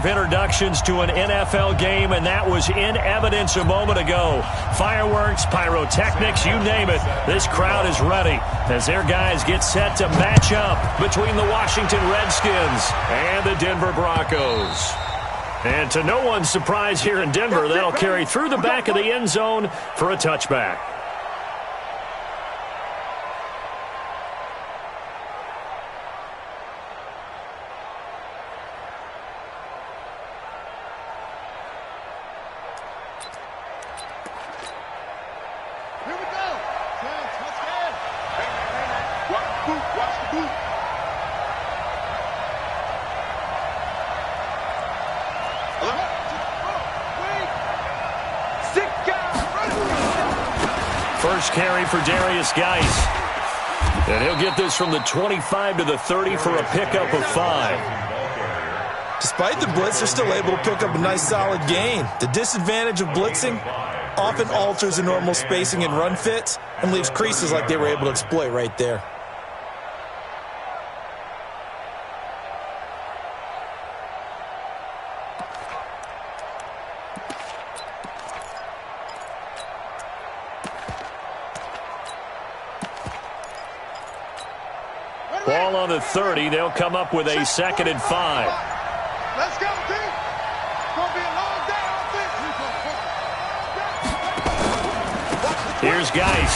of introductions to an NFL game, and that was in evidence a moment ago. Fireworks, pyrotechnics, you name it. This crowd is ready as their guys get set to match up between the Washington Redskins and the Denver Broncos. And to no one's surprise here in Denver, that'll carry through the back of the end zone for a touchback. First carry for Darius Geis. And he'll get this from the 25 to the 30 for a pickup of 5. Despite the blitz, they're still able to pick up a nice solid gain. The disadvantage of blitzing often alters the normal spacing and run fits and leaves creases like they were able to exploit right there. Ball on the 30. They'll come up with a 2nd and 5. Let's go, team. It's going to be a long day. Here's Geis.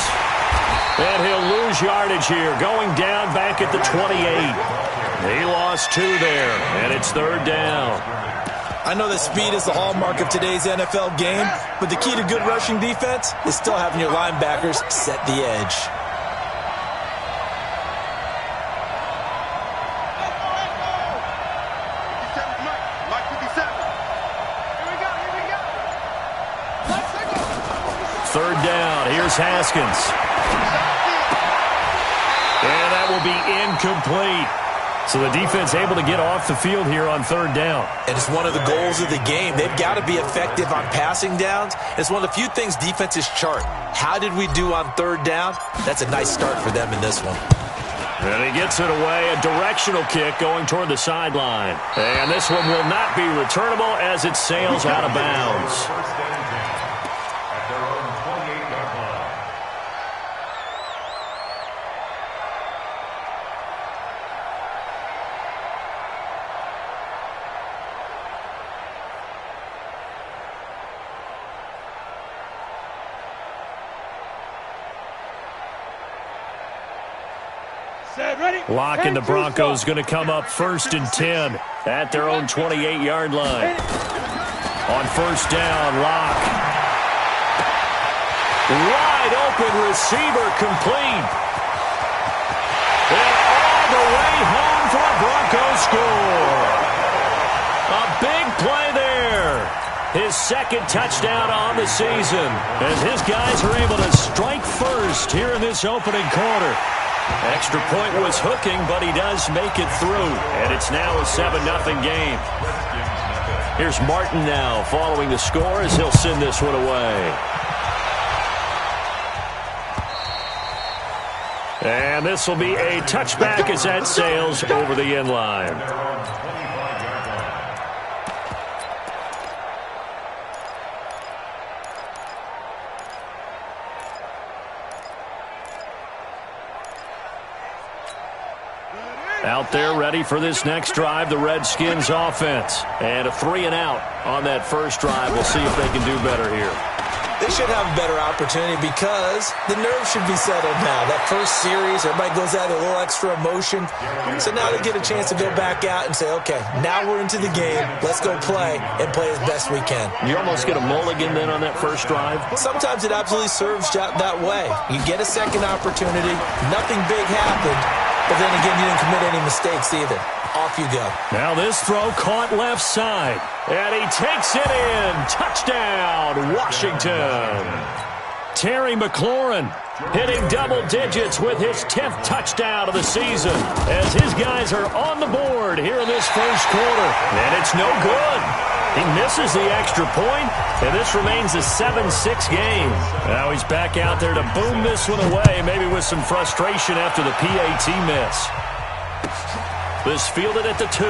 And he'll lose yardage here. Going down back at the 28. He lost 2 there, and it's 3rd down. I know that speed is the hallmark of today's NFL game, but the key to good rushing defense is still having your linebackers set the edge. Third down. Here's Haskins. And that will be incomplete. So the defense able to get off the field here on 3rd down. And it's one of the goals of the game. They've got to be effective on passing downs. It's one of the few things defenses chart. How did we do on 3rd down? That's a nice start for them in this one. And he gets it away. A directional kick going toward the sideline. And this one will not be returnable as it sails out of bounds. Lock and the Broncos going to come up 1st and 10 at their own 28-yard line. On 1st down, Lock. Wide open receiver complete. And all the way home for a Broncos score. A big play there. His 2nd touchdown on the season as his guys are able to strike first here in this opening quarter. Extra point was hooking, but he does make it through. And it's now a 7-0 game. Here's Martin now following the score as he'll send this one away. And this will be a touchback as that sails over the end line. Out there ready for this next drive, the Redskins offense. And a 3-and-out on that first drive. We'll see if they can do better here. They should have a better opportunity because the nerves should be settled now. That first series, everybody goes out with a little extra emotion. So now they get a chance to go back out and say, okay, now we're into the game. Let's go play and play as best we can. You almost get a mulligan then on that first drive? Sometimes it absolutely serves that way. You get a second opportunity. Nothing big happened. But then again, you didn't commit any mistakes either. Off you go. Now this throw caught left side. And he takes it in. Touchdown, Washington. Terry McLaurin hitting double digits with his 10th touchdown of the season as his guys are on the board here in this first quarter. And it's no good. He misses the extra point, and this remains a 7-6 game. Now he's back out there to boom this one away, maybe with some frustration after the PAT miss. This fielded at the 2.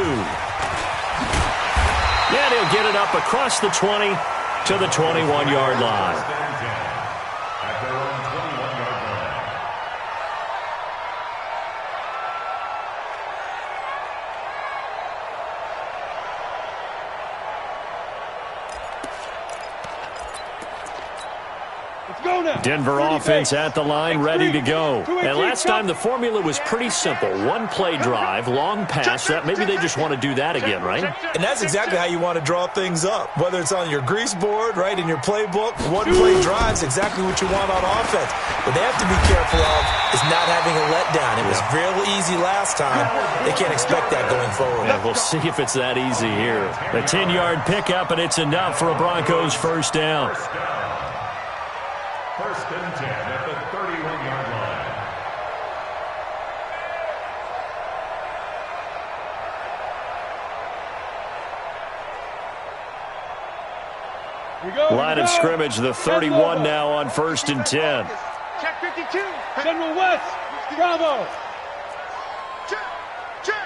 And he'll get it up across the 20 to the 21-yard line. Denver offense at the line, ready to go. And last time the formula was pretty simple. One play drive, long pass. That maybe they just want to do that again, right? And that's exactly how you want to draw things up. Whether it's on your grease board, right, in your playbook, one play drive is exactly what you want on offense. What they have to be careful of is not having a letdown. It was real easy last time. They can't expect that going forward. Yeah, we'll see if it's that easy here. A 10-yard pickup, and it's enough for a Broncos first down. First and 10 at the 31-yard line. Line of scrimmage, the 31 now on first and 10. Check 52. General West, Bravo. Check. Check.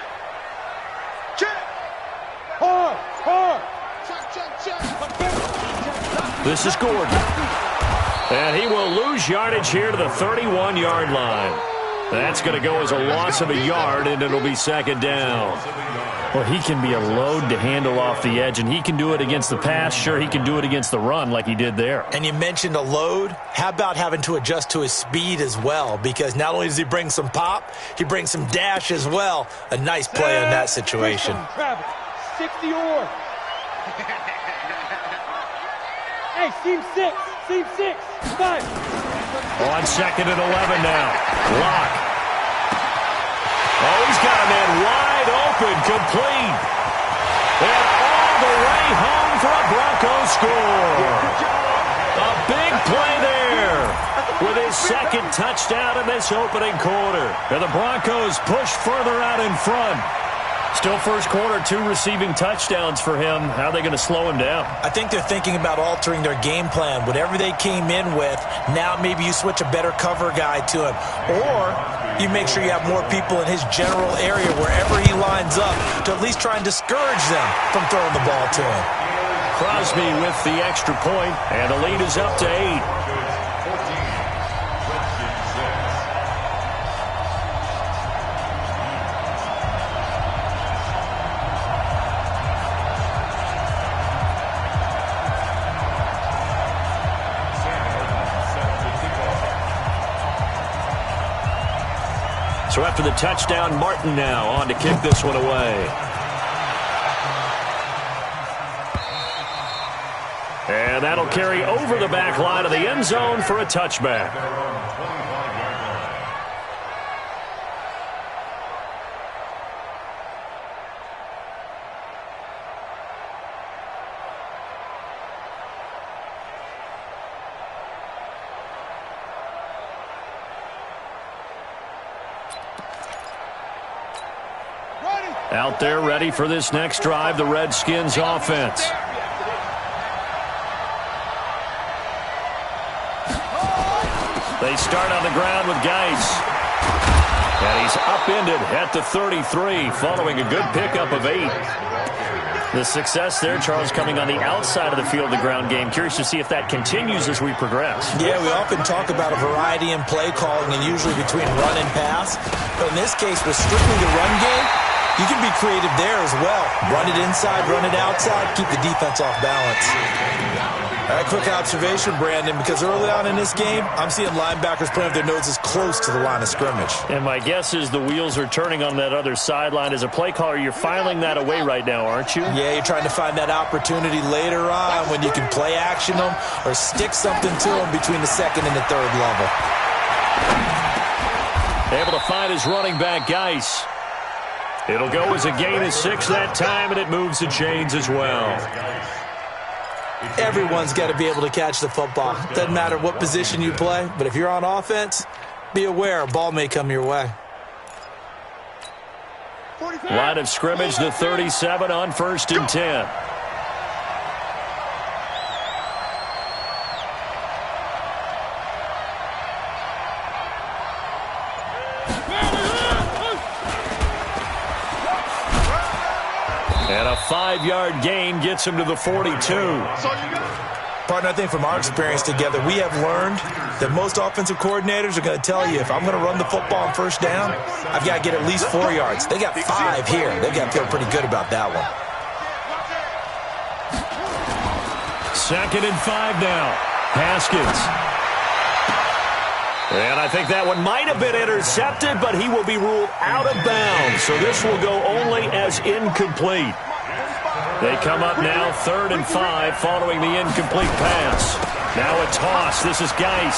Check. Hard. Check. This is Gordon. And he will lose yardage here to the 31-yard line. That's going to go as a loss of a yard, and it'll be second down. Well, he can be a load to handle off the edge, and he can do it against the pass. Sure, he can do it against the run like he did there. And you mentioned a load. How about having to adjust to his speed as well? Because not only does he bring some pop, he brings some dash as well. A nice play on that situation. Travis, 60 or. Hey, seam 6. 5. On second and 11 now. Lock. Oh, he's got a man wide open, complete. And all the way home for a Broncos score. A big play there with his second touchdown in this opening quarter. And the Broncos push further out in front. Still first quarter, 2 receiving touchdowns for him. How are they going to slow him down? I think they're thinking about altering their game plan. Whatever they came in with, now maybe you switch a better cover guy to him. Or you make sure you have more people in his general area wherever he lines up to at least try and discourage them from throwing the ball to him. Crosby with the extra point, and the lead is up to 8. So after the touchdown, Martin now on to kick this one away. And that'll carry over the back line of the end zone for a touchback. Out there ready for this next drive, the Redskins offense. They start on the ground with Geis. And he's upended at the 33, following a good pickup of 8. The success there, Charles, coming on the outside of the field, the ground game. Curious to see if that continues as we progress. Yeah, we often talk about a variety in play calling and usually between run and pass. But in this case, with strictly the run game, you can be creative there as well. Run it inside, run it outside, keep the defense off balance. All right, quick observation, Brandon, because early on in this game, I'm seeing linebackers playing with their noses close to the line of scrimmage. And my guess is the wheels are turning on that other sideline. As a play caller, you're filing that away right now, aren't you? Yeah, you're trying to find that opportunity later on when you can play action them or stick something to them between the second and the third level. Able to find his running back, Geis. It'll go as a gain of 6 that time, and it moves the chains as well. Everyone's got to be able to catch the football. Doesn't matter what position you play, but if you're on offense, be aware a ball may come your way. Line of scrimmage, the 37 on first and 10. And a 5-yard gain gets him to the 42. Partner, I think from our experience together, we have learned that most offensive coordinators are going to tell you, if I'm going to run the football on first down, I've got to get at least 4 yards. They got 5 here. They've got to feel pretty good about that one. 2nd and 5 now. Haskins. And I think that one might have been intercepted, but he will be ruled out of bounds. So this will go only as incomplete. They come up now 3rd and 5 following the incomplete pass. Now a toss. This is Geis.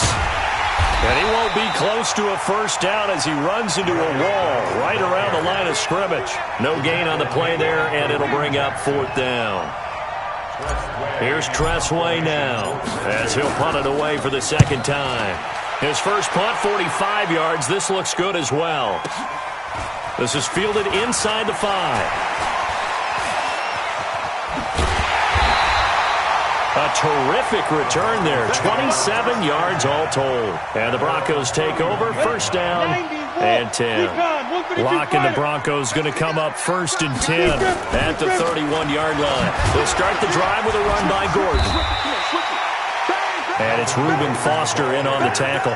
And he won't be close to a first down as he runs into a wall right around the line of scrimmage. No gain on the play there, and it'll bring up 4th down. Here's Tressway now as he'll punt it away for the 2nd time. His first punt, 45 yards. This looks good as well. This is fielded inside the 5. A terrific return there. 27 yards all told. And the Broncos take over. First down and 10. Lock and the Broncos going to come up 1st and 10 at the 31-yard line. They'll start the drive with a run by Gordon. And it's Reuben Foster in on the tackle.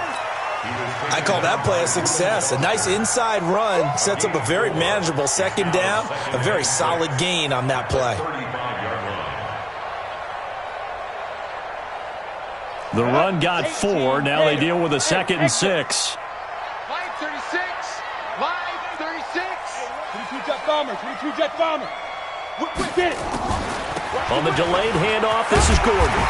I call that play a success. A nice inside run sets up a very manageable 2nd down. A very solid gain on that play. The run got 4. Now they deal with a 2nd and 6. 536. 536. 22 jet bomber. 22 jet bomber. Get it. On the delayed handoff, this is Gordon.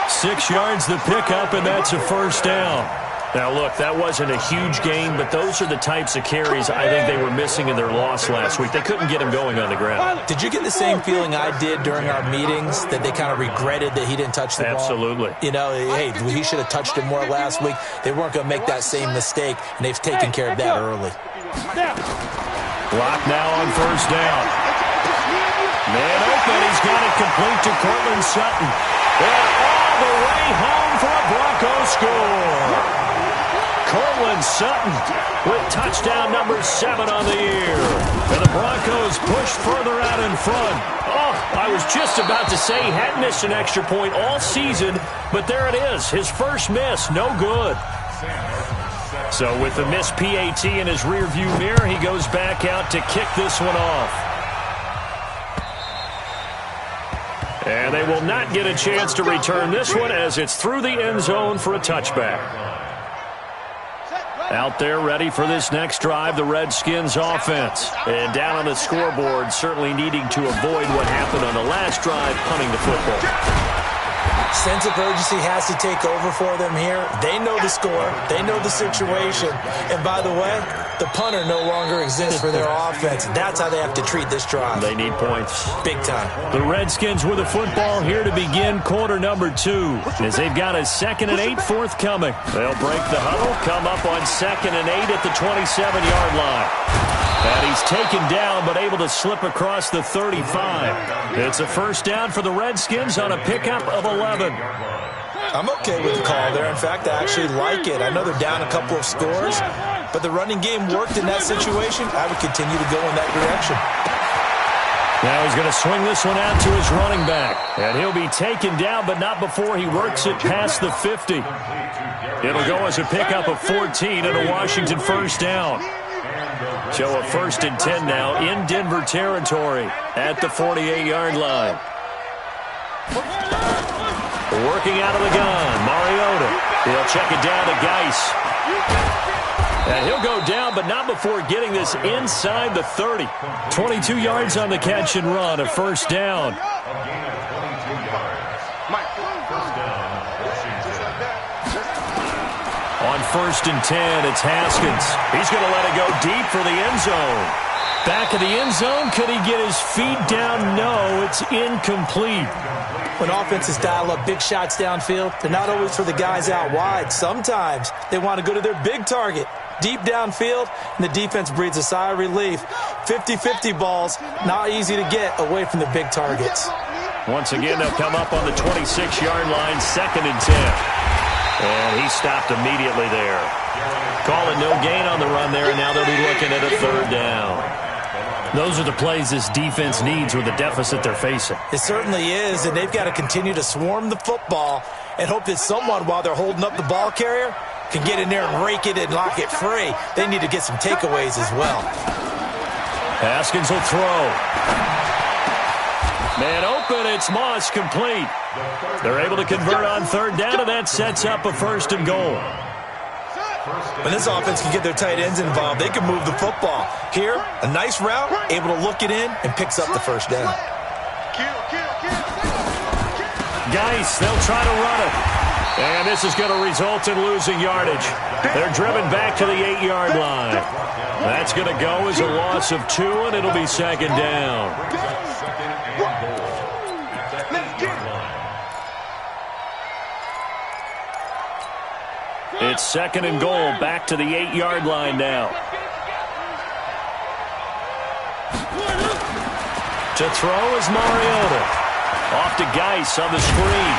6 yards the pickup, and that's a first down. Now, look, that wasn't a huge gain, but those are the types of carries I think they were missing in their loss last week. They couldn't get him going on the ground. Did you get the same feeling I did during our meetings, that they kind of regretted that he didn't touch the ball? Absolutely. You know, hey, he should have touched it more last week. They weren't going to make that same mistake, and they've taken care of that early. Lock now on first down. Man open, he's got it complete to Cortland Sutton. And all the way home for a Broncos score. Cortland Sutton with touchdown number 7 on the year. And the Broncos push further out in front. Oh, I was just about to say he hadn't missed an extra point all season, but there it is. His first miss, no good. So with the missed PAT in his rearview mirror, he goes back out to kick this one off. And they will not get a chance to return this one as it's through the end zone for a touchback. Out there ready for this next drive, the Redskins offense. And down on the scoreboard, certainly needing to avoid what happened on the last drive, punting the football. Sense of urgency has to take over for them here. They know the score. They know the situation. And by the way, the punter no longer exists for their offense. That's how they have to treat this drive. They need points. Big time. The Redskins with the football here to begin quarter number 2. As they've got a 2nd and 8 forthcoming. They'll break the huddle, come up on 2nd and 8 at the 27-yard line. And he's taken down, but able to slip across the 35. It's a first down for the Redskins on a pickup of 11. I'm okay with the call there. In fact, I actually like it. I know they're down a couple of scores, but the running game worked in that situation. I would continue to go in that direction. Now he's going to swing this one out to his running back. And he'll be taken down, but not before he works it past the 50. It'll go as a pickup of 14 and a Washington first down. So a 1st and 10 now in Denver territory at the 48-yard line. Working out of the gun, Mariota. He'll check it down to Geis. And he'll go down, but not before getting this inside the 30. 22 yards on the catch and run, a first down. On 1st and 10, it's Haskins. He's going to let it go deep for the end zone. Back of the end zone, could he get his feet down? No, it's incomplete. When offenses dial up big shots downfield, they're not always for the guys out wide. Sometimes they want to go to their big target, deep downfield, and the defense breathes a sigh of relief. 50-50 balls, not easy to get away from the big targets. Once again, they'll come up on the 26-yard line, 2nd and 10. And he stopped immediately there. Calling no gain on the run there, and now they'll be looking at a 3rd down. Those are the plays this defense needs with the deficit they're facing. It certainly is, and they've got to continue to swarm the football and hope that someone, while they're holding up the ball carrier, can get in there and rake it and lock it free. They need to get some takeaways as well. Haskins will throw. Man open, it's Moss, complete. They're able to convert on third down, and that sets up a 1st and goal. When this offense can get their tight ends involved, they can move the football. Here, a nice route, able to look it in, and picks up the 1st down. Geis, they'll try to run it. And this is going to result in losing yardage. They're driven back to the 8-yard line. That's going to go as a loss of 2, and it'll be 2nd down. It's 2nd and goal, back to the 8-yard line now. To throw is Mariota. Off to Geis on the screen.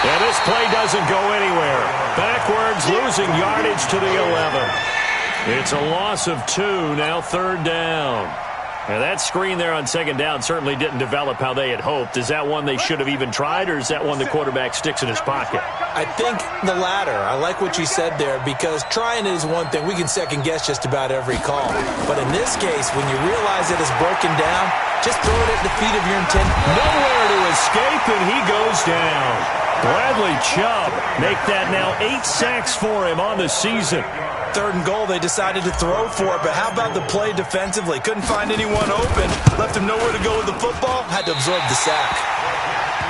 And this play doesn't go anywhere. Backwards, losing yardage to the 11. It's a loss of 2, now 3rd down. Now that screen there on 2nd down certainly didn't develop how they had hoped. Is that one they should have even tried, or is that one the quarterback sticks in his pocket? I think the latter. I like what you said there, because trying it is one thing. We can second-guess just about every call. But in this case, when you realize that it's broken down, just throw it at the feet of your intent. Nowhere to escape, and he goes down. Bradley Chubb make that now 8 sacks for him on the season. 3rd and goal, they decided to throw for it, but how about the play defensively? Couldn't find anyone open, left him nowhere to go with the football, had to absorb the sack.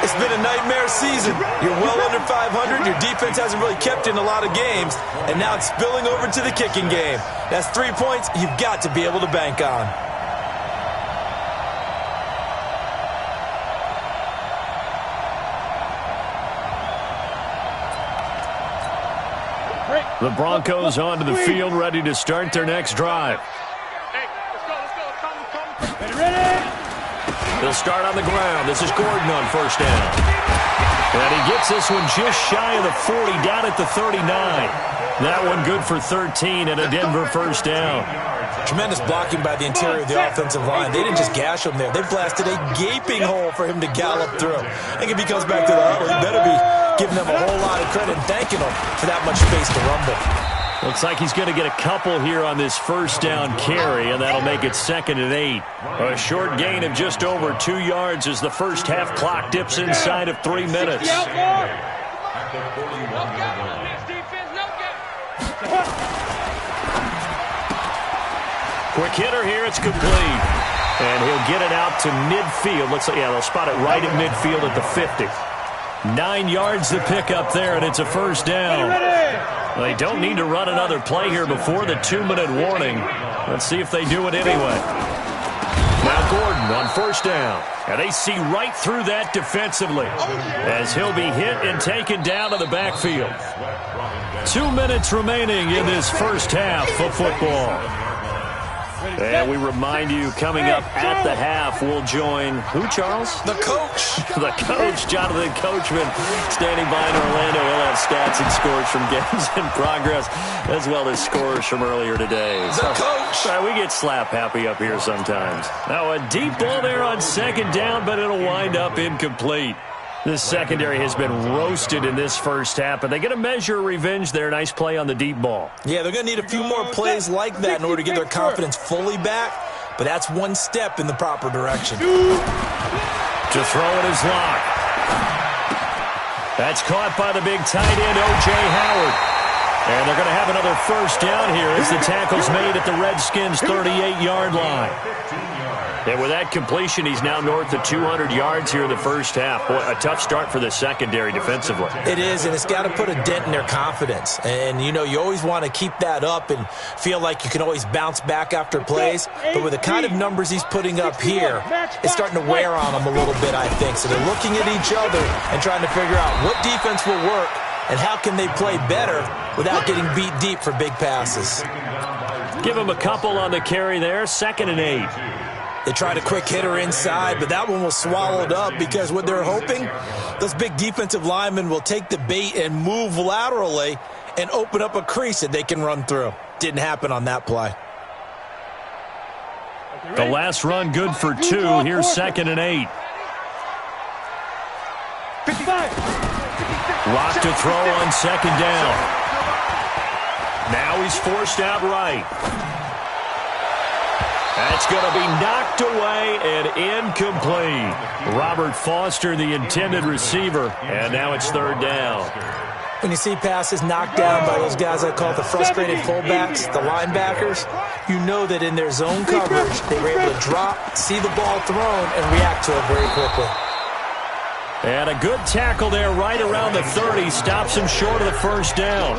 It's been a nightmare season. You're well under 500, your defense hasn't really kept in a lot of games, and now it's spilling over to the kicking game. That's 3 points you've got to be able to bank on. The Broncos onto the field, ready to start their next drive. They'll start on the ground. This is Gordon on 1st down. And he gets this one just shy of the 40, down at the 39. That one good for 13 and a Denver 1st down. Tremendous blocking by the interior of the offensive line. They didn't just gash him there. They blasted a gaping hole for him to gallop through. I think if he comes back to the huddle, he better be giving them a whole lot of credit and thanking them for that much space to rumble. Looks like he's going to get a couple here on this 1st down carry, and that'll make it 2nd and 8. A short gain of just over 2 yards as the first half clock dips inside of 3 minutes. Quick hitter here, it's complete. And he'll get it out to midfield. They'll spot it right at midfield at the 50. 9 yards to pick up there, and it's a 1st down. They don't need to run another play here before the 2-minute warning. Let's see if they do it anyway. Now Gordon on 1st down. And they see right through that defensively as he'll be hit and taken down to the backfield. 2 minutes remaining in this first half of football. And we remind you, coming up at the half, we'll join who, Charles? The coach. The coach, Jonathan Coachman, standing by in Orlando. He'll have stats and scores from games in progress, as well as scores from earlier today. The coach. We get slap happy up here sometimes. Now a deep ball there on 2nd down, but it'll wind up incomplete. This secondary has been roasted in this first half, and they get a measure of revenge there. Nice play on the deep ball. Yeah, they're going to need a few more plays like that in order to get their confidence fully back, but that's one step in the proper direction. To throw it is Locke. That's caught by the big tight end, O.J. Howard. And they're going to have another 1st down here as the tackle's made at the Redskins' 38-yard line. And with that completion, he's now north of 200 yards here in the first half. Boy, a tough start for the secondary defensively. It is, and it's got to put a dent in their confidence. And, you know, you always want to keep that up and feel like you can always bounce back after plays. But with the kind of numbers he's putting up here, it's starting to wear on them a little bit, I think. So they're looking at each other and trying to figure out what defense will work and how can they play better without getting beat deep for big passes. Give him a couple on the carry there, 2nd and 8. They tried a quick hitter inside, but that one was swallowed up because what they're hoping, those big defensive linemen will take the bait and move laterally and open up a crease that they can run through. Didn't happen on that play. The last run good for 2. Here's 2nd and 8. 55. Rock to throw on 2nd down. Now he's forced out right. That's going to be knocked away and incomplete. Robert Foster, the intended receiver, and now it's 3rd down. When you see passes knocked down by those guys I call the frustrated fullbacks, the linebackers, you know that in their zone coverage, they were able to drop, see the ball thrown, and react to it very quickly. And a good tackle there right around the 30. Stops him short of the 1st down.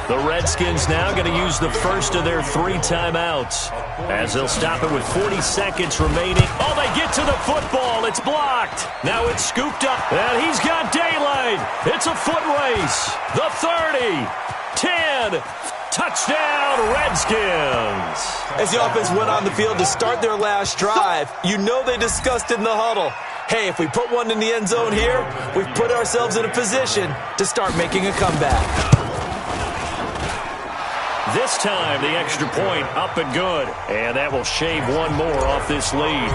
The Redskins now going to use the first of their 3 timeouts as they'll stop it with 40 seconds remaining. Oh, they get to the football. It's blocked. Now it's scooped up. And he's got daylight. It's a foot race. The 30. 10. Touchdown, Redskins. As the offense went on the field to start their last drive, you know they discussed in the huddle, hey, if we put one in the end zone here, we've put ourselves in a position to start making a comeback. This time, the extra point up and good. And that will shave one more off this lead.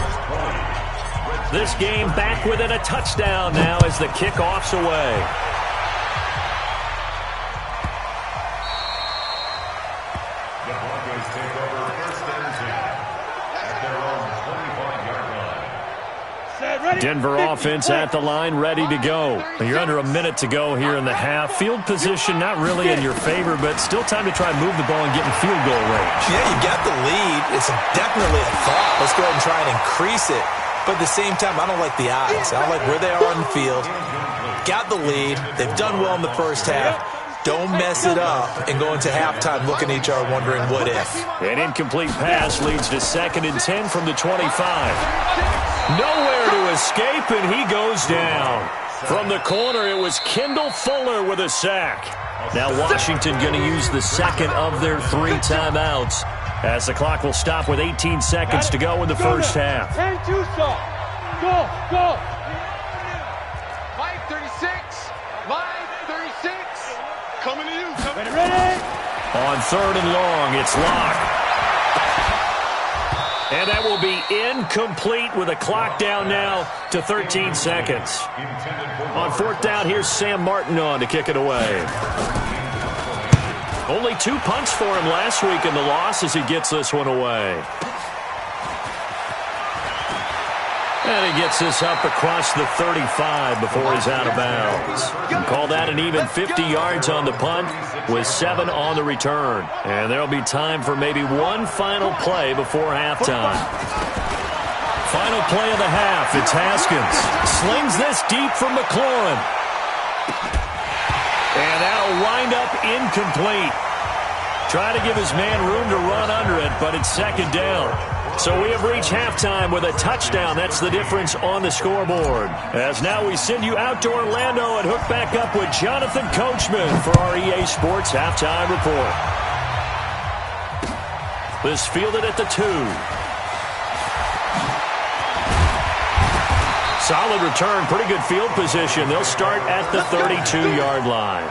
This game back within a touchdown now as the kickoff's away. The Broncos take over 1st and 10 at their own 25-yard line. Denver offense at the line, ready to go. You're under a minute to go here in the half. Field position not really in your favor, but still time to try and move the ball and get in field goal range. Yeah, you got the lead. It's definitely a thought. Let's go ahead and try and increase it. But at the same time, I don't like the odds. I don't like where they are on the field. Got the lead. They've done well in the first half. Don't mess it up and go into halftime looking at each other wondering what if. An incomplete pass leads to 2nd and 10 from the 25. Nowhere to escape, and he goes down. From the corner, it was Kendall Fuller with a sack. Now Washington going to use the 2nd of their 3 timeouts as the clock will stop with 18 seconds to go in the first half. Hang too soft. Go. Line 36. Line 36. Coming to you. Ready. On 3rd and long, it's locked. And that will be incomplete with a clock down now to 13 seconds. On 4th down, here's Sam Martin on to kick it away. Only 2 punts for him last week in the loss as he gets this one away. And he gets this up across the 35 before he's out of bounds. You can call that an even 50 yards on the punt with 7 on the return. And there'll be time for maybe one final play before halftime. Final play of the half. It's Haskins. Slings this deep from McLaurin. And that'll wind up incomplete. Try to give his man room to run under it, but it's 2nd down. So we have reached halftime with a touchdown. That's the difference on the scoreboard. As now we send you out to Orlando and hook back up with Jonathan Coachman for our EA Sports Halftime Report. This fielded at the 2. Solid return, pretty good field position. They'll start at the 32-yard line.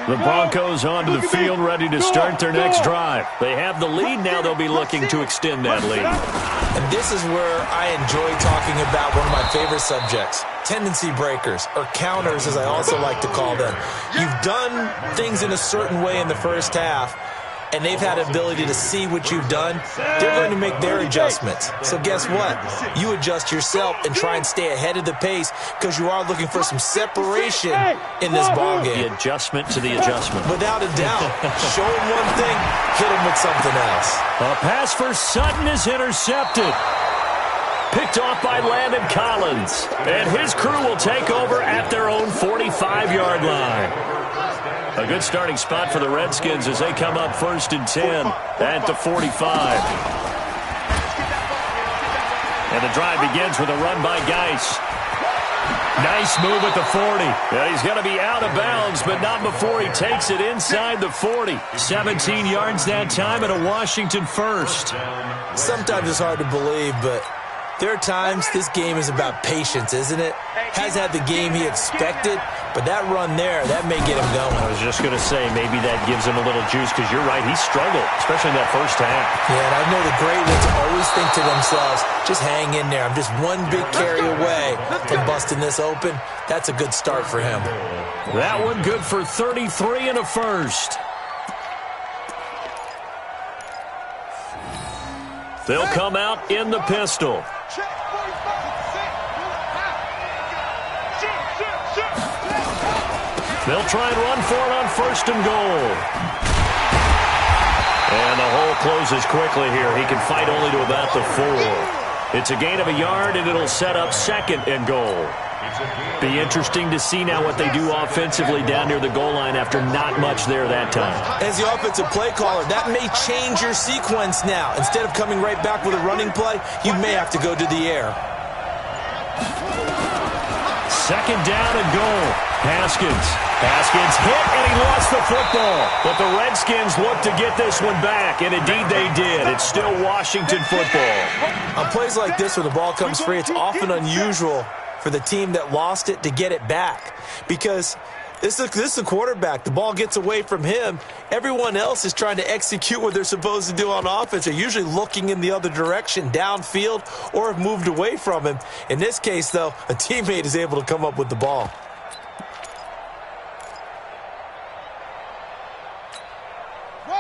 The Broncos onto the field, ready to start their next drive. They have the lead now. They'll be looking to extend that lead. And this is where I enjoy talking about one of my favorite subjects, tendency breakers, or counters, as I also like to call them. You've done things in a certain way in the first half, and they've had the ability to see what you've done. They're going to make their adjustments. So guess what? You adjust yourself and try and stay ahead of the pace because you are looking for some separation in this ballgame. The adjustment to the adjustment. Without a doubt. Show them one thing, hit them with something else. A pass for Sutton is intercepted. Picked off by Landon Collins. And his crew will take over at their own 45-yard line. A good starting spot for the Redskins as they come up 1st and 10 at the 45. And the drive begins with a run by Geis. Nice move at the 40. Yeah, he's going to be out of bounds, but not before he takes it inside the 40. 17 yards that time and a Washington first. Sometimes it's hard to believe, but There are times this game is about patience, isn't it? Has had the game he expected, but that run there, that may get him going. I was just going to say, maybe that gives him a little juice, because you're right, he struggled, especially in that first half. Yeah, and I know the great ones always think to themselves, just hang in there. I'm just one big carry away from busting this open. That's a good start for him. That one good for 33 and a first. They'll come out in the pistol. They'll try and run for it on first and goal. And the hole closes quickly here. He can fight only to about the 4. It's a gain of a yard, and it'll set up second and goal. Be interesting to see now what they do offensively down near the goal line after not much there that time. As the offensive play caller, that may change your sequence now. Instead of coming right back with a running play, you may have to go to the air. Second down and goal. Haskins hit, and he lost the football. But the Redskins look to get this one back, and indeed they did. It's still Washington football. On plays like this where the ball comes free, it's often unusual for the team that lost it to get it back, because this is the quarterback. The ball gets away from him. Everyone else is trying to execute what they're supposed to do on offense. They're usually looking in the other direction, downfield, or have moved away from him. In this case, though, a teammate is able to come up with the ball.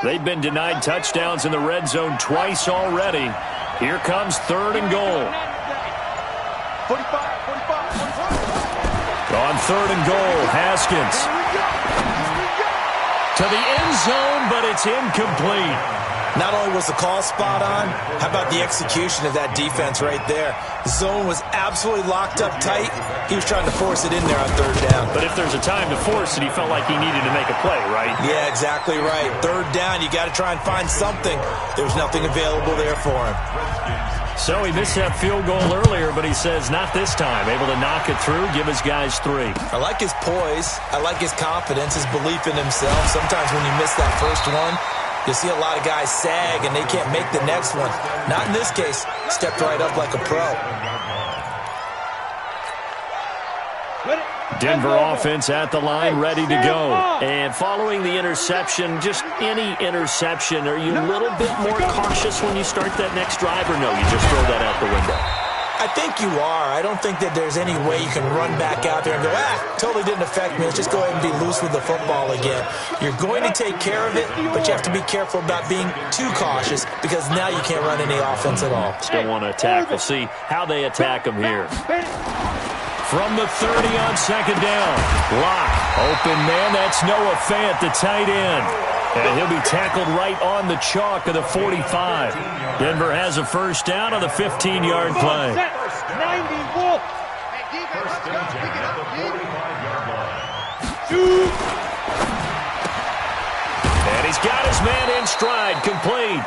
They've been denied touchdowns in the red zone twice already. Here comes third and goal. 45. On third and goal, Haskins to the end zone, but it's incomplete. Not only was the call spot on, how about the execution of that defense right there? The zone was absolutely locked up tight. He was trying to force it in there on third down. But if there's a time to force it, he felt like he needed to make a play, right? Yeah, exactly right. Third down, you got to try and find something. There was nothing available there for him. So he missed that field goal earlier, but he says not this time. Able to knock it through, give his guys 3. I like his poise. I like his confidence, his belief in himself. Sometimes when you miss that first one, you see a lot of guys sag and they can't make the next one. Not in this case. Stepped right up like a pro. Denver offense at the line, ready to go. And following the interception, just any interception, are you a little bit more cautious when you start that next drive, or no, you just throw that out the window? I think you are. I don't think that there's any way you can run back out there and go, totally didn't affect me. Let's just go ahead and be loose with the football again. You're going to take care of it, but you have to be careful about being too cautious, because now you can't run any offense at all. Still want to attack. We'll see how they attack them here. From the 30 on second down. Lock. Open man. That's Noah Fant, the tight end. And he'll be tackled right on the chalk of the 45. Denver has a first down on the 15-yard play. 90 Wolf. First and 10 at the 45-yard line. And he's got his man in stride, complete.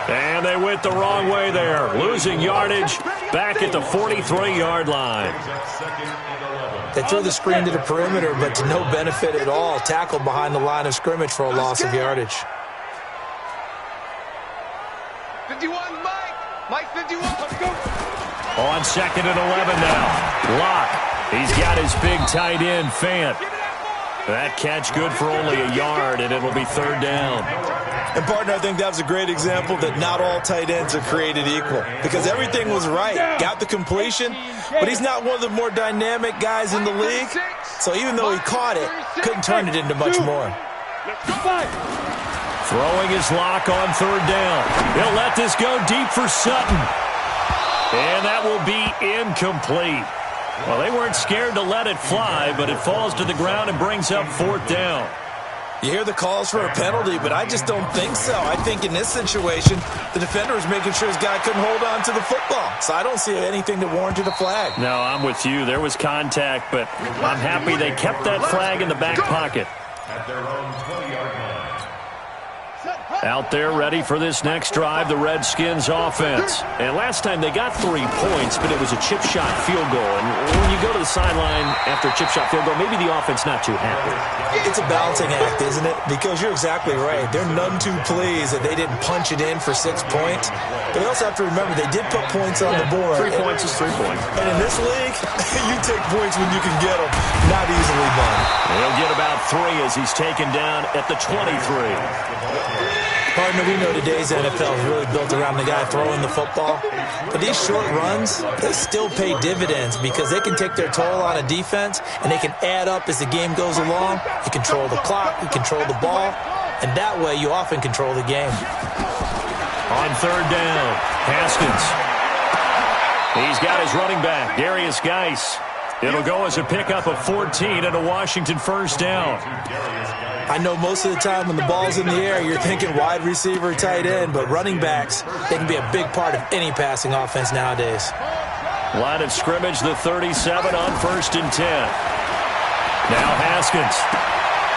And they went the wrong way there, losing yardage back at the 43-yard line. They threw the screen to the perimeter, but to no benefit at all. Tackled behind the line of scrimmage for a loss of yardage. 51, Mike 51, let's go. On second and 11 now. Lock. He's got his big tight end, Fant. That catch good for only a yard, and it'll be third down. And, partner, I think that was a great example that not all tight ends are created equal, because everything was right. Got the completion, but he's not one of the more dynamic guys in the league. So even though he caught it, couldn't turn it into much more. Throwing his Lock on third down. He'll let this go deep for Sutton. And that will be incomplete. Well, they weren't scared to let it fly, but it falls to the ground and brings up fourth down. You hear the calls for a penalty, but I just don't think so. I think in this situation, the defender was making sure his guy couldn't hold on to the football. So I don't see anything that warranted a flag. No, I'm with you. There was contact, but I'm happy they kept that flag in the back pocket. At their own 20-yard line. Out there ready for this next drive, the Redskins offense. And last time they got 3 points, but it was a chip shot field goal. And when you go to the sideline after a chip shot field goal, maybe the offense not too happy. It's a balancing act, isn't it? Because you're exactly right. They're none too pleased that they didn't punch it in for 6 points. But they also have to remember they did put points on the board. 3 points is 3 points. And in this league, you take points when you can get them. Not easily done. He'll get about 3 as he's taken down at the 23. Partner, we know today's NFL is really built around the guy throwing the football. But these short runs, they still pay dividends because they can take their toll on a defense and they can add up as the game goes along. You control the clock, you control the ball, and that way you often control the game. On third down, Haskins. He's got his running back, Darius Geis. It'll go as a pickup of 14 and a Washington first down. I know most of the time when the ball's in the air, you're thinking wide receiver, tight end, but running backs, they can be a big part of any passing offense nowadays. Line of scrimmage, the 37 on 1st and 10. Now Haskins.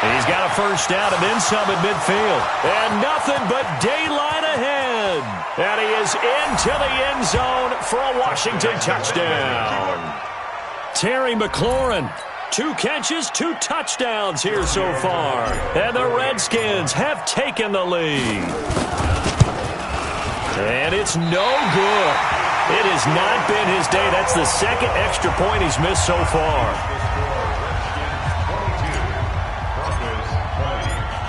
He's got a first down and then some at midfield. And nothing but daylight ahead. And he is into the end zone for a Washington touchdown. Terry McLaurin. 2 catches, 2 touchdowns here so far. And the Redskins have taken the lead. And it's no good. It has not been his day. That's the 2nd extra point he's missed so far.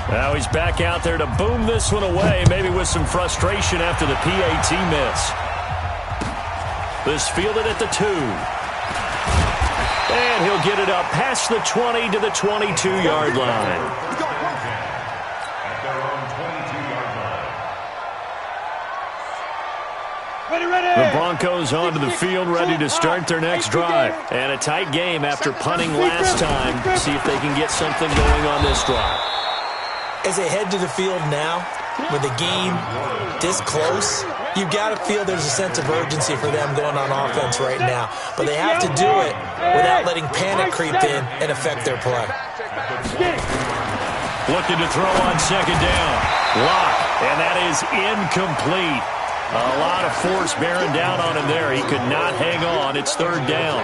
Now he's back out there to boom this one away, maybe with some frustration after the PAT miss. This fielded at the 2. And he'll get it up past the 20 to the 22-yard line. The Broncos onto the field, ready to start their next drive. And a tight game after punting last time. See if they can get something going on this drive. As they head to the field now, with the game this close, you've got to feel there's a sense of urgency for them going on offense right now. But they have to do it without letting panic creep in and affect their play. Looking to throw on 2nd down. Lock, and that is incomplete. A lot of force bearing down on him there. He could not hang on. It's 3rd down.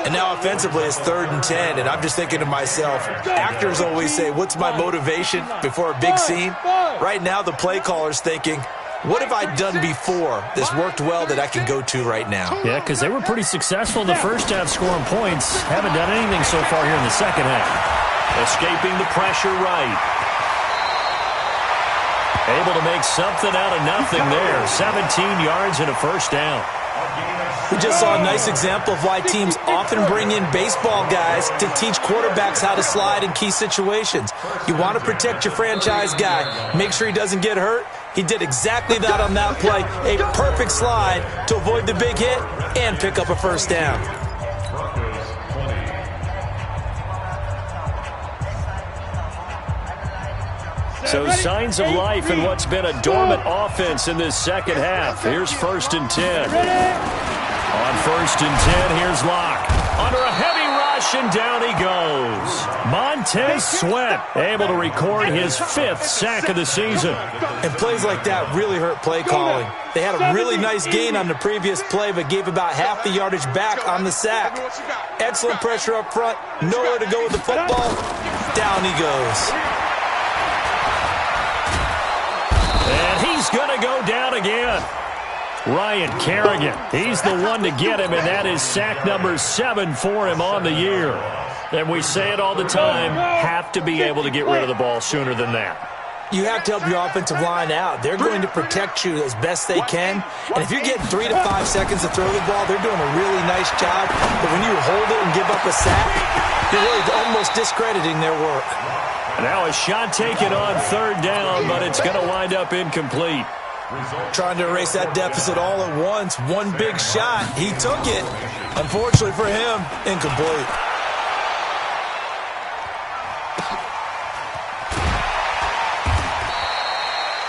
And now offensively it's 3rd and 10, and I'm just thinking to myself, actors always say, what's my motivation before a big scene? Right now the play caller's thinking, what have I done before that's worked well that I can go to right now? Yeah, because they were pretty successful in the first half scoring points. Haven't done anything so far here in the second half. Escaping the pressure right. Able to make something out of nothing there. 17 yards and a first down. We just saw a nice example of why teams often bring in baseball guys to teach quarterbacks how to slide in key situations. You want to protect your franchise guy. Make sure he doesn't get hurt. He did exactly that on that play. A perfect slide to avoid the big hit and pick up a first down. So signs of life in what's been a dormant offense in this second half. Here's 1st and 10. On 1st and 10, here's Locke. Under a heavy rush, and down he goes. Montez Sweat able to record his 5th sack of the season. And plays like that really hurt play calling. They had a really nice gain on the previous play, but gave about half the yardage back on the sack. Excellent pressure up front. Nowhere to go with the football. Down he goes. And he's going to go down again. Ryan Kerrigan, he's the one to get him, and that is sack number 7 for him on the year. And we say it all the time, have to be able to get rid of the ball sooner than that. You have to help your offensive line out. They're going to protect you as best they can. And if you're getting 3 to 5 seconds to throw the ball, they're doing a really nice job. But when you hold it and give up a sack, you're really almost discrediting their work. Now a shot taken on 3rd down, but it's going to wind up incomplete. Trying to erase that deficit all at once. One big shot. He took it. Unfortunately for him, incomplete.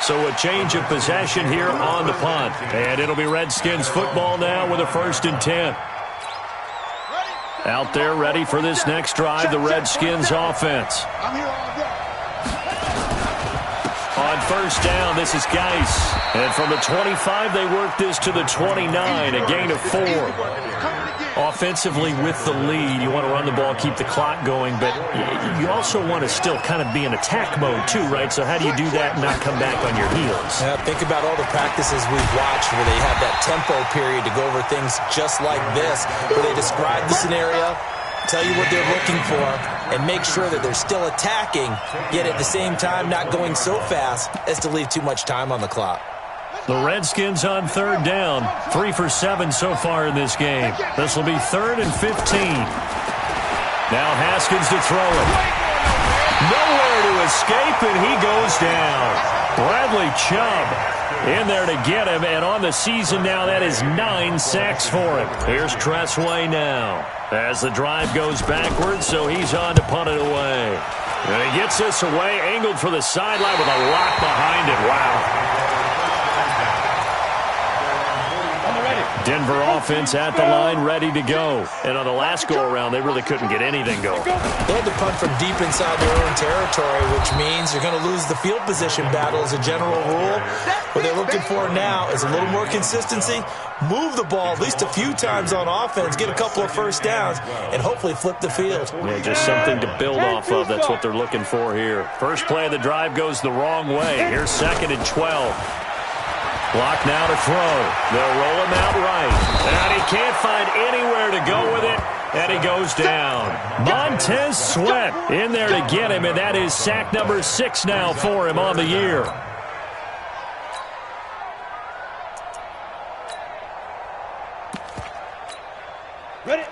So a change of possession here on the punt. And it'll be Redskins football now with a 1st and 10. Out there ready for this next drive, the Redskins offense. On first down. This is Geis. And from the 25, they work this to the 29, a gain of 4. Offensively with the lead, you want to run the ball, keep the clock going, but you also want to still kind of be in attack mode too, right? So how do you do that and not come back on your heels? Yeah, think about all the practices we've watched where they have that tempo period to go over things just like this, where they describe the scenario, tell you what they're looking for, and make sure that they're still attacking, yet at the same time not going so fast as to leave too much time on the clock. The Redskins on third down, 3 for 7 so far in this game. This will be 3rd and 15. Now Haskins to throw it. Nowhere to escape, and he goes down. Bradley Chubb in there to get him, and on the season now, that is 9 sacks for him. Here's Tressway now as the drive goes backwards, so he's on to punt it away. And he gets this away, angled for the sideline with a lock behind it. Wow. Denver offense at the line, ready to go. And on the last go-around, they really couldn't get anything going. They had to punt from deep inside their own territory, which means you're going to lose the field position battle as a general rule. What they're looking for now is a little more consistency, move the ball at least a few times on offense, get a couple of first downs, and hopefully flip the field. Yeah, just something to build off of. That's what they're looking for here. First play of the drive goes the wrong way. Here's 2nd and 12. Block now to throw. They'll roll him out right. And he can't find anywhere to go with it. And he goes down. Montez Sweat in there to get him. And that is sack number 6 now for him on the year.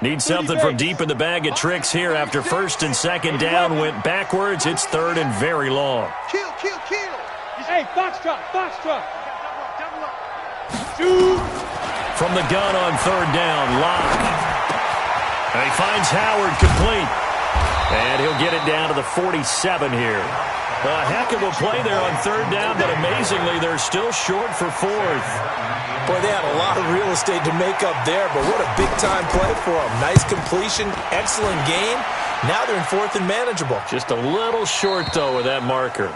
Need something from deep in the bag of tricks here after 1st and 2nd down. Went backwards. It's 3rd and very long. Kill. Hey, foxtrot. Shoot. From the gun on 3rd down, Locke. And he finds Howard complete. And he'll get it down to the 47 here. A heck of a play there on 3rd down, but amazingly, they're still short for 4th. Boy, they had a lot of real estate to make up there, but what a big-time play for them. Nice completion, excellent game. Now they're in 4th and manageable. Just a little short, though, with that marker.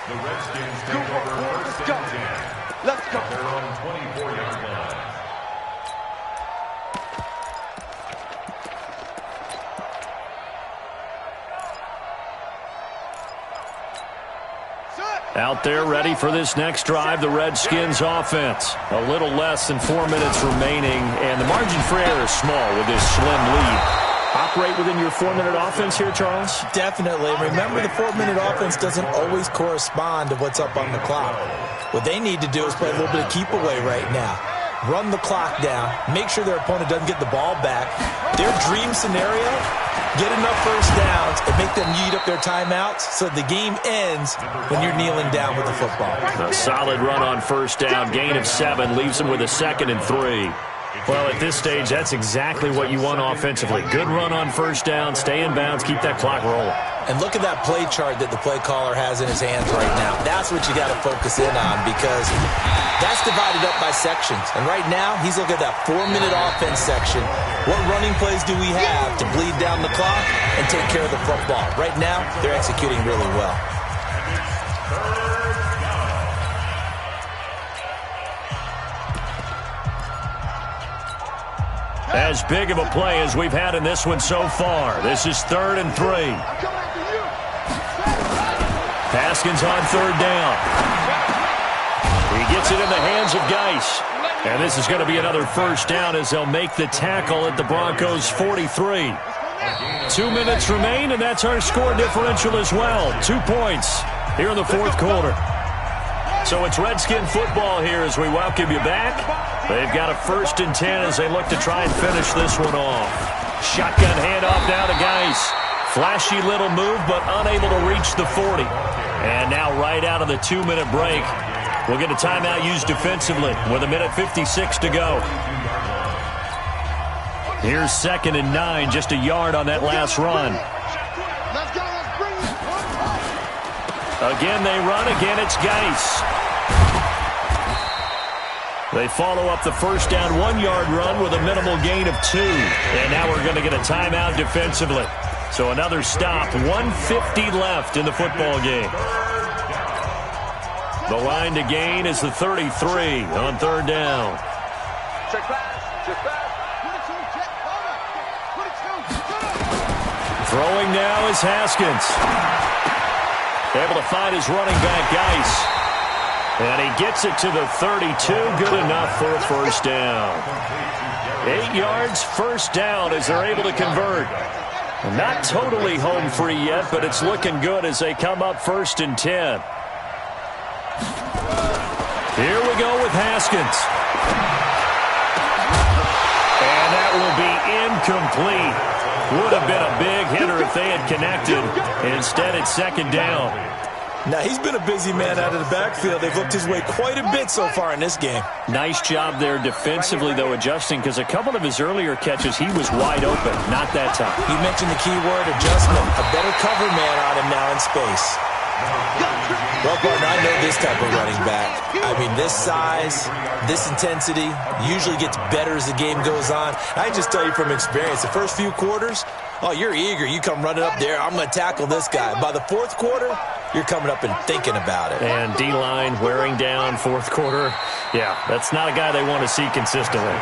The Redskins take over 1st and 10. Let's go. They're on 24-yard line. Out there ready for this next drive, the Redskins offense. A little less than 4 minutes remaining, and the margin for error is small with this slim lead. Operate within your 4-minute offense here, Charles? Definitely. Remember, the 4-minute offense doesn't always correspond to what's up on the clock. What they need to do is play a little bit of keep away right now. Run the clock down. Make sure their opponent doesn't get the ball back. Their dream scenario, get enough first downs and make them eat up their timeouts so the game ends when you're kneeling down with the football. A solid run on 1st down. Gain of 7 leaves them with a 2nd and 3. Well, at this stage, that's exactly what you want offensively. Good run on 1st down, stay in bounds, keep that clock rolling. And look at that play chart that the play caller has in his hands right now. That's what you got to focus in on because that's divided up by sections. And right now, he's looking at that 4-minute offense section. What running plays do we have to bleed down the clock and take care of the football? Right now, they're executing really well. As big of a play as we've had in this one so far. This is 3rd and 3. Haskins on 3rd down. He gets it in the hands of Geis. And this is going to be another first down as they'll make the tackle at the Broncos' 43. 2 minutes remain, and that's our score differential as well. 2 points here in the 4th quarter. So it's Redskin football here as we welcome you back. They've got a 1st and 10 as they look to try and finish this one off. Shotgun handoff now to Geis. Flashy little move, but unable to reach the 40. And now right out of the 2-minute break, we'll get a timeout used defensively with 1:56 to go. Here's 2nd and 9, just a yard on that last run. Let's go. Let's bring it. Again, they run. Again, it's Geis. They follow up the first down 1-yard run with a minimal gain of 2. And now we're going to get a timeout defensively. So another stop, 1:50 left in the football game. The line to gain is the 33 on third down. Check pass. Check pass. 22, check. 22. Throwing now is Haskins. Able to find his running back, Geis. And he gets it to the 32. Good enough for a first down. 8 yards, first down as they're able to convert. Not totally home free yet, but it's looking good as they come up 1st and 10. Here we go with Haskins. And that will be incomplete. Would have been a big hitter if they had connected. Instead, it's 2nd down. Now, he's been a busy man out of the backfield. They've looked his way quite a bit so far in this game. Nice job there defensively, though, adjusting, because a couple of his earlier catches, he was wide open. Not that time. You mentioned the key word, adjustment. A better cover man on him now in space. Well, partner, I know this type of running back. I mean, this size, this intensity usually gets better as the game goes on. I just tell you from experience, the first few quarters, oh, you're eager. You come running up there, I'm going to tackle this guy. By the 4th quarter, you're coming up and thinking about it. And D-line wearing down 4th quarter. Yeah, that's not a guy they want to see consistently.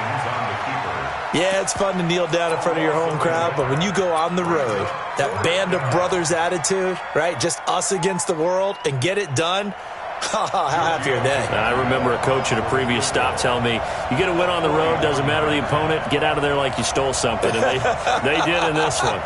Yeah, it's fun to kneel down in front of your home crowd, but when you go on the road, that band of brothers attitude, right, just us against the world, and get it done, how happy are they? I remember a coach at a previous stop telling me, you get a win on the road, doesn't matter the opponent, get out of there like you stole something. And they did in this one.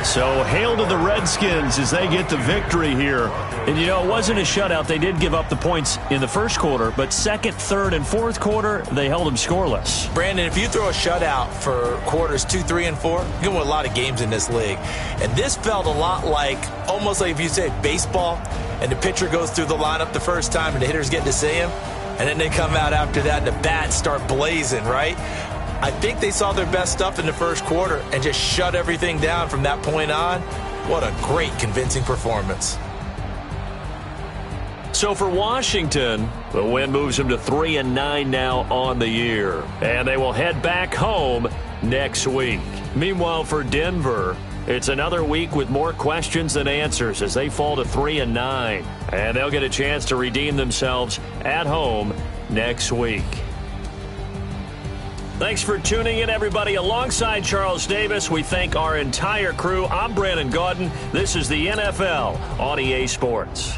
So hail to the Redskins as they get the victory here. And, you know, it wasn't a shutout. They did give up the points in the first quarter, but 2nd, 3rd, and 4th quarter, they held them scoreless. Brandon, if you throw a shutout for quarters 2, 3, and 4, you can win a lot of games in this league. And this felt a lot like, almost like if you said baseball, and the pitcher goes through the lineup the first time and the hitters get to see him, and then they come out after that and the bats start blazing, right? I think they saw their best stuff in the first quarter and just shut everything down from that point on. What a great, convincing performance. So for Washington, the win moves them to 3-9 now on the year. And they will head back home next week. Meanwhile, for Denver, it's another week with more questions than answers as they fall to 3-9. And they'll get a chance to redeem themselves at home next week. Thanks for tuning in, everybody. Alongside Charles Davis, we thank our entire crew. I'm Brandon Gaudin. This is the NFL on EA Sports.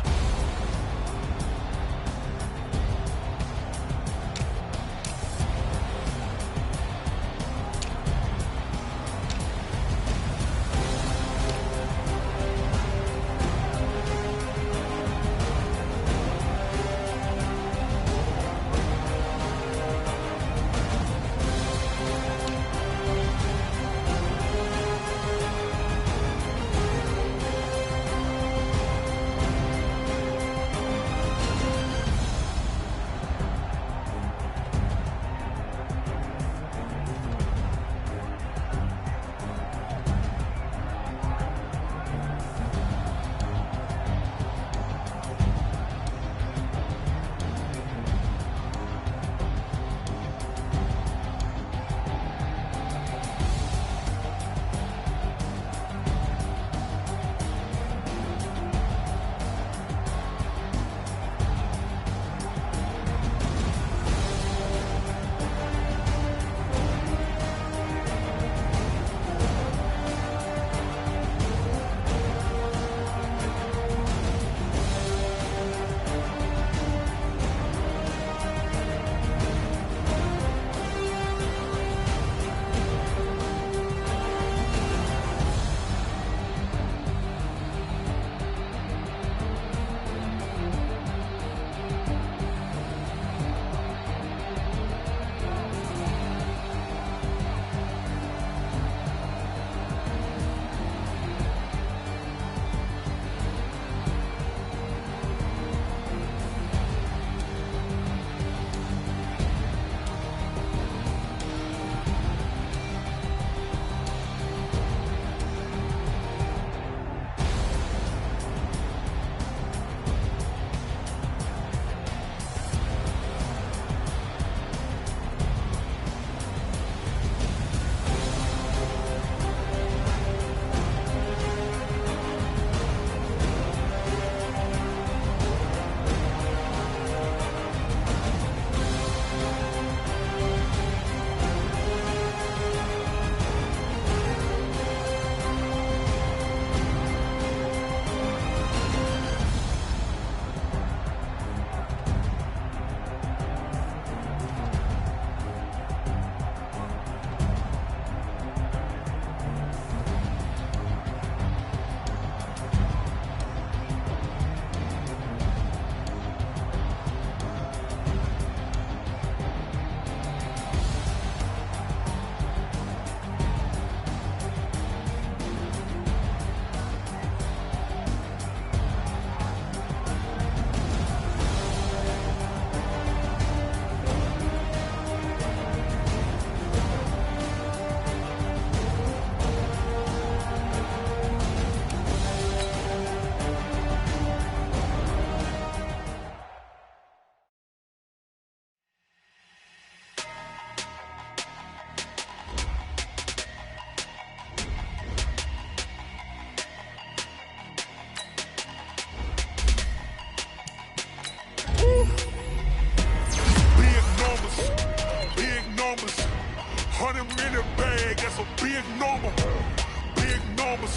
in the bag, that's a big number. Big numbers,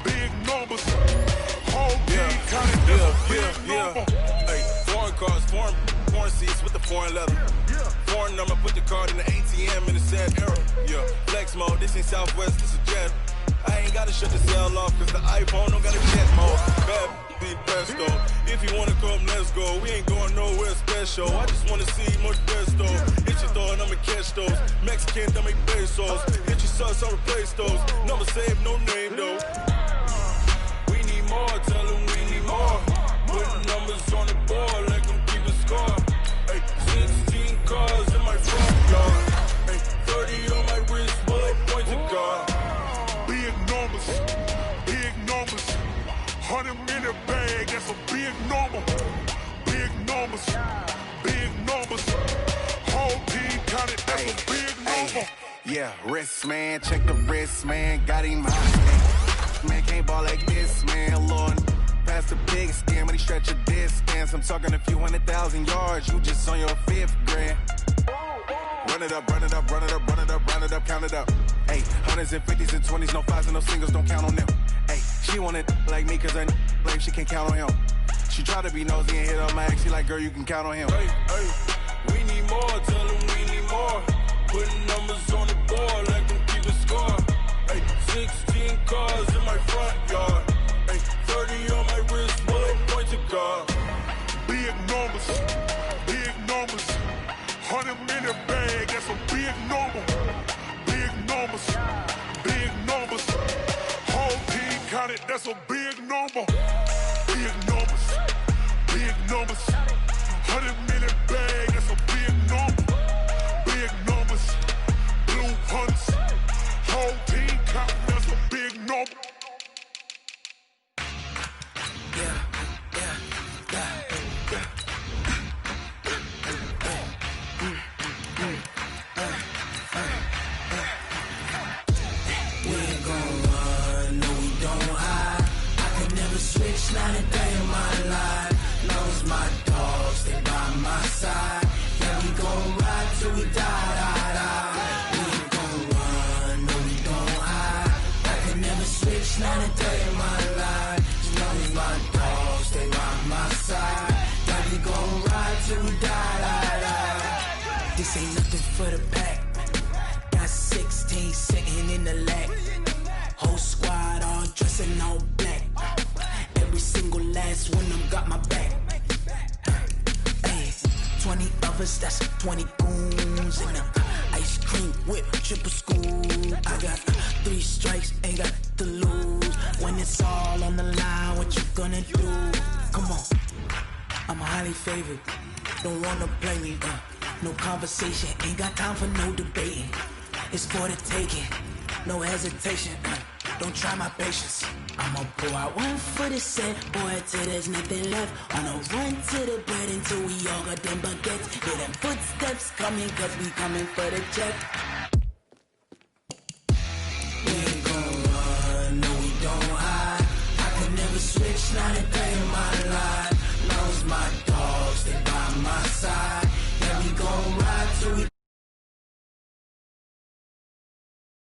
big numbers. Whole team counted, that's a big number. Hey, foreign cars, foreign seats with the foreign leather. Foreign number, put the card in the ATM in the sad era. Yeah, flex mode, this ain't Southwest, this is jet. I ain't gotta shut the cell off, cause the iPhone don't got a jet mode. Bad be best though. If you wanna come, let's go. We ain't going nowhere special. I just wanna see more desto. Hit your throw and I'ma catch those. Mexican, don't make pesos. Hit your sus, I'll replace those. Number saved, no name though. We need more, tell them we need more. Putting numbers on the board, like them keep a score. Hey, 16 cars in my front yard. Hey, 30 on my wrist, bullet points of God. Big numbers, big numbers. 100 in the bag, that's a big number. Big numbers, big numbers. Whole team counted, that's a big number. Yeah, wrist man, check the wrist man, got him hot. Man can't ball like this, man, Lord. Past the big skin, when he stretch a distance. I'm talking a few 100,000 yards, you just on your 5th grade. Run it up, run it up, run it up, run it up, run it up, count it up. Hey, 100s and 50s and 20s, no 5s and no singles, don't count on them. Hey, she want it like me, cause her blame, she can't count on him. She try to be nosy and hit up my ex, she like, girl, you can count on him. Hey, hey, we need more, tell them we need more. Putting numbers on the board, like them keep a score. Hey, 16 cars in my front yard. Hey, 30 on my wrist, bullet points of God. Big numbers, big numbers. 100 in the bag, that's a big number. Big numbers, big numbers. Whole team counted, that's a big number. Big numbers, big numbers. 100 in the bag, that's a big number. Big numbers, blue hunts. Whole team counting, that's a big number. Not a day in my life. Knows my dogs, they by my side. Yeah, we gon' ride till we die. We ain't gon' run, no, we don't hide. I can never switch, not a day in my life. Knows my dogs, they by my side. Yeah, we gon' ride till we die. This ain't nothing for the pack. Got 16 sitting in the lap. Whole squad all dressing all black. Every single last one of them got my back. Hey, 20 of us, that's 20 goons. And ice cream whip, triple school. I got 3 strikes, ain't got to lose. When it's all on the line, what you gonna do? Come on, I'm highly favored. Don't wanna play me, no conversation. Ain't got time for no debating. It's for the taking, no hesitation. Don't try my patience. I'ma pull out one for the set, boy, till there's nothing left. On a run to the bread until we all got them baguettes. Hear them footsteps coming, cause we coming for the check.